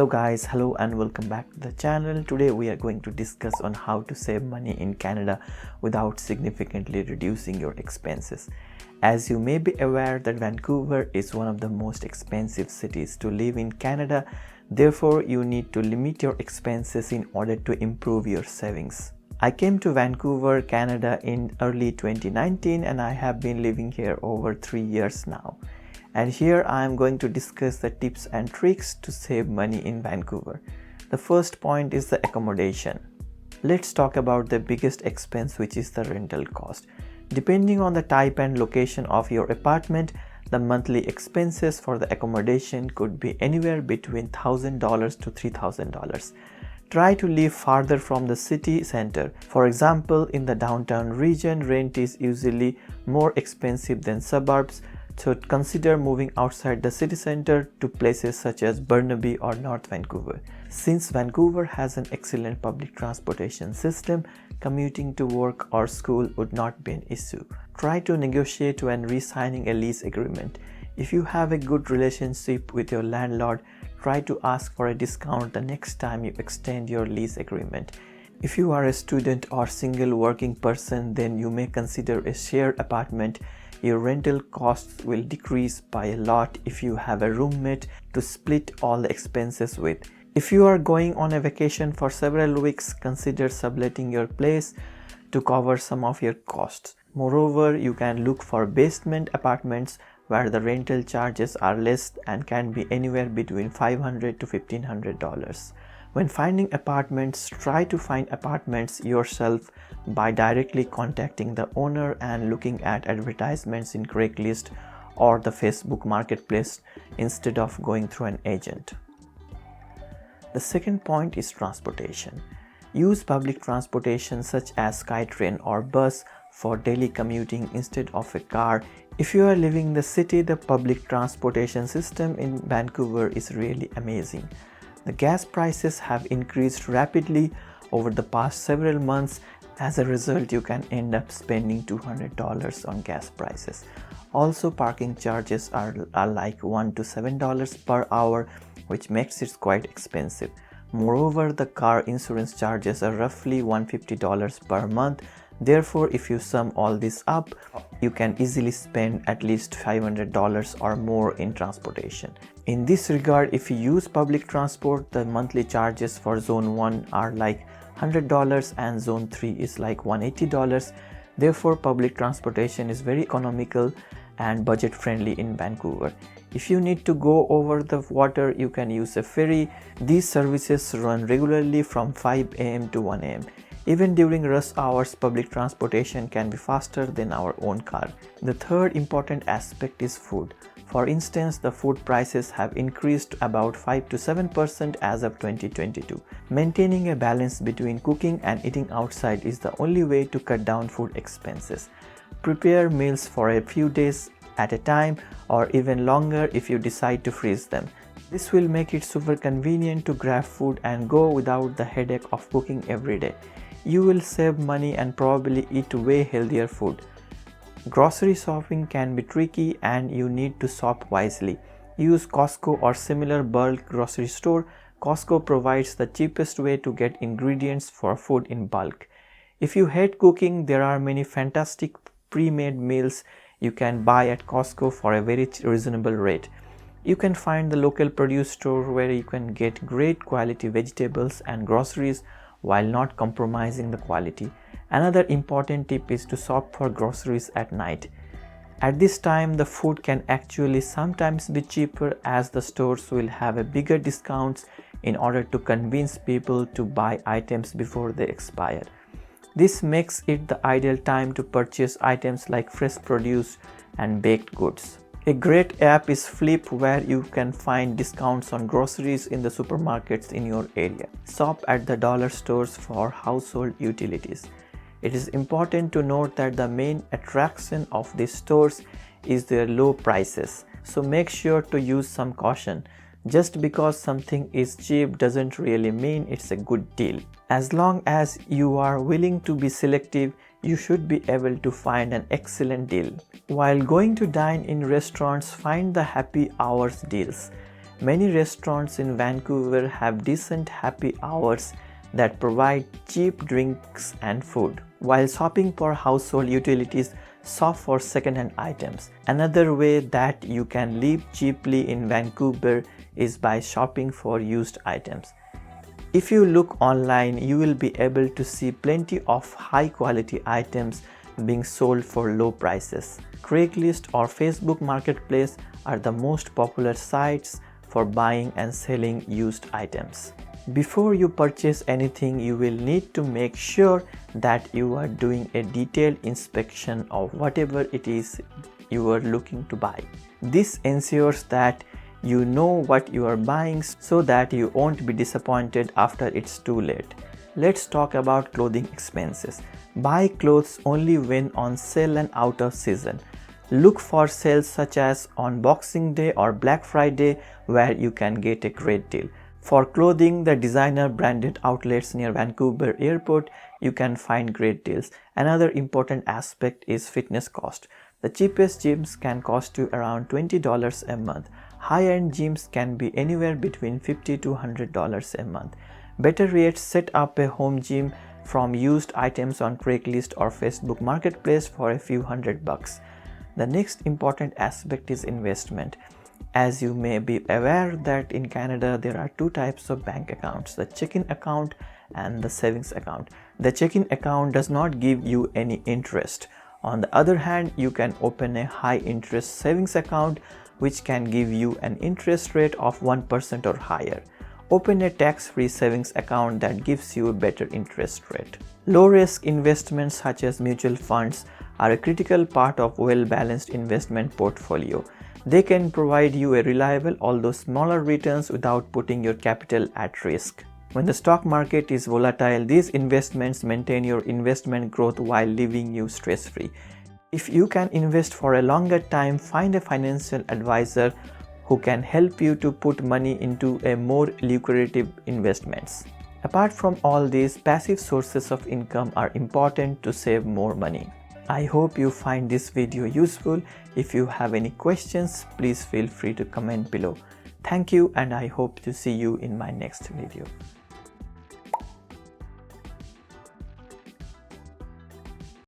Hello guys, hello and welcome back to the channel. Today we are going to discuss on how to save money in Canada without significantly reducing your expenses. As you may be aware that Vancouver is one of the most expensive cities to live in Canada, therefore you need to limit your expenses in order to improve your savings. I came to Vancouver, Canada in early 2019 and I have been living here over 3 years now. And here I am going to discuss the tips and tricks to save money in Vancouver. The first point is the accommodation. Let's talk about the biggest expense, which is the rental cost. Depending on the type and location of your apartment, the monthly expenses for the accommodation could be anywhere between $1,000 to $3,000. Try to live farther from the city center. For example, in the downtown region, rent is usually more expensive than suburbs. So consider moving outside the city center to places such as Burnaby or North Vancouver. Since Vancouver has an excellent public transportation system, commuting to work or school would not be an issue. Try to negotiate when re-signing a lease agreement. If you have a good relationship with your landlord, try to ask for a discount the next time you extend your lease agreement. If you are a student or single working person, then you may consider a shared apartment. Your rental costs will decrease by a lot if you have a roommate to split all the expenses with. If you are going on a vacation for several weeks, consider subletting your place to cover some of your costs. Moreover, you can look for basement apartments where the rental charges are less and can be anywhere between $500 to $1,500. When finding apartments, try to find apartments yourself by directly contacting the owner and looking at advertisements in Craigslist or the Facebook Marketplace instead of going through an agent. The second point is transportation. Use public transportation such as SkyTrain or bus for daily commuting instead of a car. If you are living in the city, the public transportation system in Vancouver is really amazing. The gas prices have increased rapidly over the past several months. As a result, you can end up spending $200 on gas prices. Also, parking charges are like $1 to $7 per hour, which makes it quite expensive. Moreover, the car insurance charges are roughly $150 per month. Therefore, if you sum all this up, you can easily spend at least $500 or more in transportation. In this regard, if you use public transport, the monthly charges for Zone 1 are like $100 and Zone 3 is like $180. Therefore, public transportation is very economical and budget friendly in Vancouver. If you need to go over the water, you can use a ferry. These services run regularly from 5 a.m. to 1 a.m. Even during rush hours, public transportation can be faster than our own car. The third important aspect is food. For instance, the food prices have increased about 5 to 7% as of 2022. Maintaining a balance between cooking and eating outside is the only way to cut down food expenses. Prepare meals for a few days at a time or even longer if you decide to freeze them. This will make it super convenient to grab food and go without the headache of cooking every day. You will save money and probably eat way healthier food. Grocery shopping can be tricky and you need to shop wisely. Use Costco or similar bulk grocery store. Costco provides the cheapest way to get ingredients for food in bulk. If you hate cooking, there are many fantastic pre-made meals you can buy at Costco for a very reasonable rate. You can find the local produce store where you can get great quality vegetables and groceries while not compromising the quality. Another important tip is to shop for groceries at night. At this time, the food can actually sometimes be cheaper as the stores will have a bigger discounts in order to convince people to buy items before they expire. This makes it the ideal time to purchase items like fresh produce and baked goods. A great app is Flip, where you can find discounts on groceries in the supermarkets in your area. Shop at the dollar stores for household utilities. It is important to note that the main attraction of these stores is their low prices, so make sure to use some caution. Just because something is cheap doesn't really mean it's a good deal. As long as you are willing to be selective, you should be able to find an excellent deal. While going to dine in restaurants, find the happy hours deals. Many restaurants in Vancouver have decent happy hours that provide cheap drinks and food, while shopping for household utilities, shop for second-hand items. Another way that you can live cheaply in Vancouver is by shopping for used items. If you look online, you will be able to see plenty of high-quality items being sold for low prices. Craigslist or Facebook Marketplace are the most popular sites for buying and selling used items. Before you purchase anything, you will need to make sure that you are doing a detailed inspection of whatever it is you are looking to buy. This ensures that you know what you are buying so that you won't be disappointed after it's too late. Let's talk about clothing expenses. Buy clothes only when on sale and out of season. Look for sales such as on Boxing Day or Black Friday where you can get a great deal. For clothing, the designer branded outlets near Vancouver Airport, you can find great deals. Another important aspect is fitness cost. The cheapest gyms can cost you around $20 a month. High-end gyms can be anywhere between $50 to $100 a month. Better yet, set up a home gym from used items on Craigslist or Facebook Marketplace for a few $100. The next important aspect is investment. As you may be aware that in Canada there are two types of bank accounts, the checking account and the savings account. The checking account does not give you any interest. On the other hand, you can open a high interest savings account which can give you an interest rate of 1% or higher. Open a tax-free savings account that gives you a better interest rate. Low-risk investments such as mutual funds are a critical part of a well-balanced investment portfolio. They can provide you a reliable, although smaller returns without putting your capital at risk. When the stock market is volatile, these investments maintain your investment growth while leaving you stress-free. If you can invest for a longer time, find a financial advisor who can help you to put money into a more lucrative investments. Apart from all these, passive sources of income are important to save more money. I hope you find this video useful. If you have any questions, please feel free to comment below. Thank you, and I hope to see you in my next video.